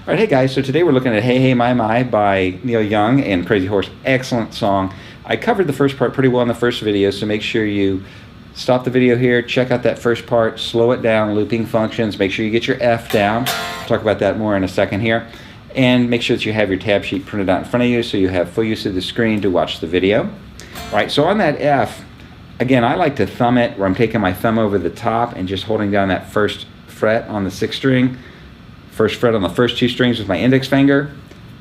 All right, hey guys, so today we're looking at Hey Hey My My by Neil Young and Crazy Horse. Excellent song. I covered the first part pretty well in the first video, so make sure you stop the video here, check out that first part, slow it down, looping functions, make sure you get your F down. We'll talk about that more in a second here. And make sure that you have your tab sheet printed out in front of you so you have full use of the screen to watch the video. All right, so on that F, again, I like to thumb it where I'm taking my thumb over the top and just holding down that first fret on the 6th string. First fret on the first 2 strings with my index finger,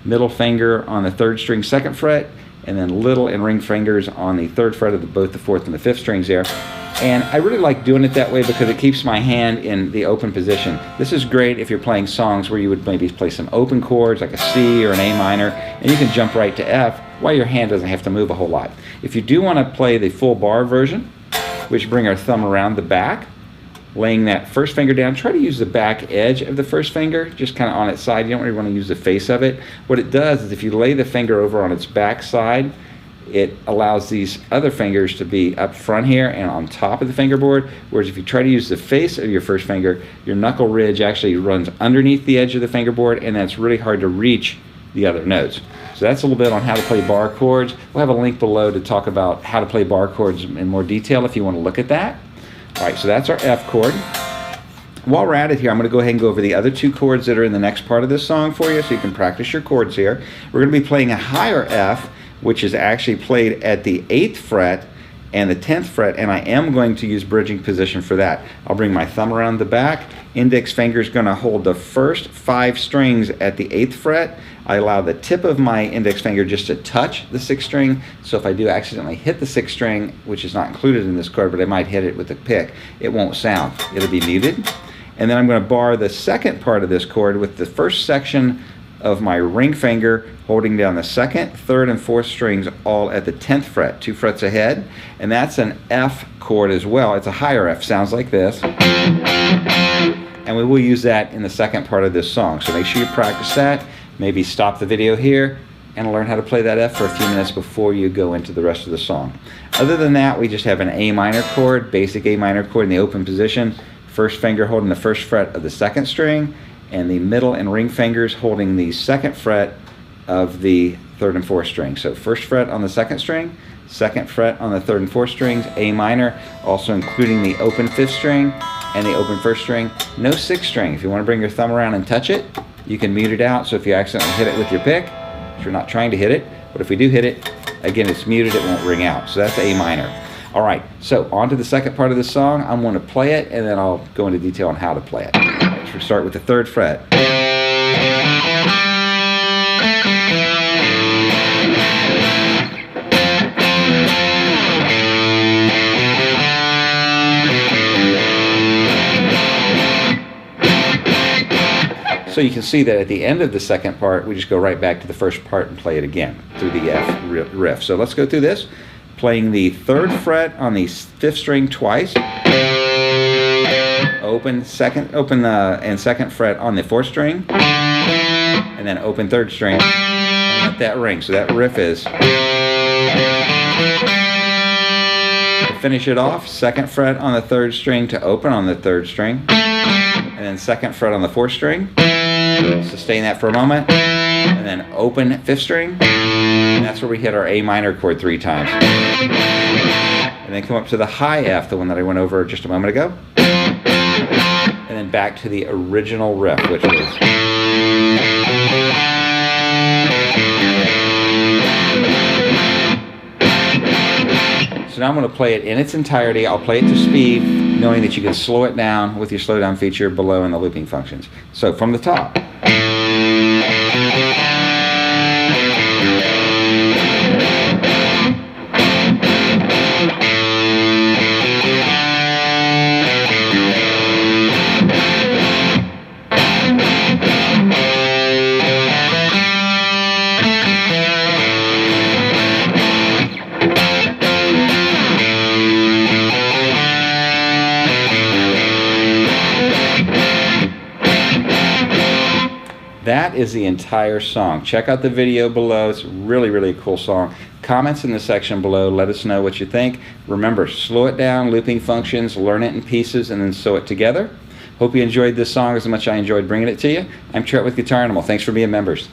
middle finger on the 3rd string 2nd fret, and then little and ring fingers on the 3rd fret of both the 4th and the 5th strings there. And I really like doing it that way because it keeps my hand in the open position. This is great if you're playing songs where you would maybe play some open chords like a C or an A minor, and you can jump right to F while your hand doesn't have to move a whole lot. If you do want to play the full bar version, which bring our thumb around the back, laying that first finger down, try to use the back edge of the first finger, just kind of on its side. You don't really want to use the face of it. What it does is if you lay the finger over on its back side, it allows these other fingers to be up front here and on top of the fingerboard, whereas if you try to use the face of your first finger, your knuckle ridge actually runs underneath the edge of the fingerboard, and that's really hard to reach the other notes. So that's a little bit on how to play bar chords. We'll have a link below to talk about how to play bar chords in more detail if you want to look at that. All right, so that's our F chord. While we're at it here, I'm going to go ahead and go over the other 2 chords that are in the next part of this song for you so you can practice your chords here. We're going to be playing a higher F, which is actually played at the 8th fret and the 10th fret, and I am going to use bridging position for that. I'll bring my thumb around the back. Index finger is going to hold the first 5 strings at the 8th fret. I allow the tip of my index finger just to touch the 6th string, so if I do accidentally hit the 6th string, which is not included in this chord, but I might hit it with a pick, it won't sound. It'll be muted. And then I'm going to bar the second part of this chord with the first section of my ring finger holding down the 2nd, 3rd, and 4th strings all at the 10th fret, 2 frets ahead, and that's an F chord as well. It's a higher F, sounds like this. And we will use that in the second part of this song, so make sure you practice that. Maybe stop the video here and learn how to play that F for a few minutes before you go into the rest of the song. Other than that, we just have an A minor chord, basic A minor chord in the open position, first finger holding the 1st fret of the 2nd string, and the middle and ring fingers holding the 2nd fret of the 3rd and 4th string. So 1st fret on the 2nd string, 2nd fret on the 3rd and 4th strings, A minor, also including the open 5th string and the open 1st string. No 6th string. If you want to bring your thumb around and touch it, you can mute it out, so if you accidentally hit it with your pick, if you're not trying to hit it, but if we do hit it, again, it's muted, it won't ring out. So that's A minor. All right, so on to the second part of the song. I'm going to play it, and then I'll go into detail on how to play it. So we'll start with the 3rd fret. So you can see that at the end of the second part, we just go right back to the first part and play it again through the F riff. So let's go through this, playing the 3rd fret on the 5th string twice, open and 2nd fret on the 4th string, and then open 3rd string, and let that ring. So that riff is, to finish it off, 2nd fret on the 3rd string to open on the 3rd string, and then 2nd fret on the 4th string. Sustain that for a moment, and then open 5th string, and that's where we hit our A minor chord 3 times. And then come up to the high F, the one that I went over just a moment ago, and then back to the original riff, which was. So now I'm going to play it in its entirety. I'll play it to speed, knowing that you can slow it down with your slow down feature below in the looping functions. So from the top. That is the entire song. Check out the video below. It's really, really a cool song. Comments in the section below. Let us know what you think. Remember, slow it down, looping functions, learn it in pieces, and then sew it together. Hope you enjoyed this song as much as I enjoyed bringing it to you. I'm Trent with Guitar Animal. Thanks for being members.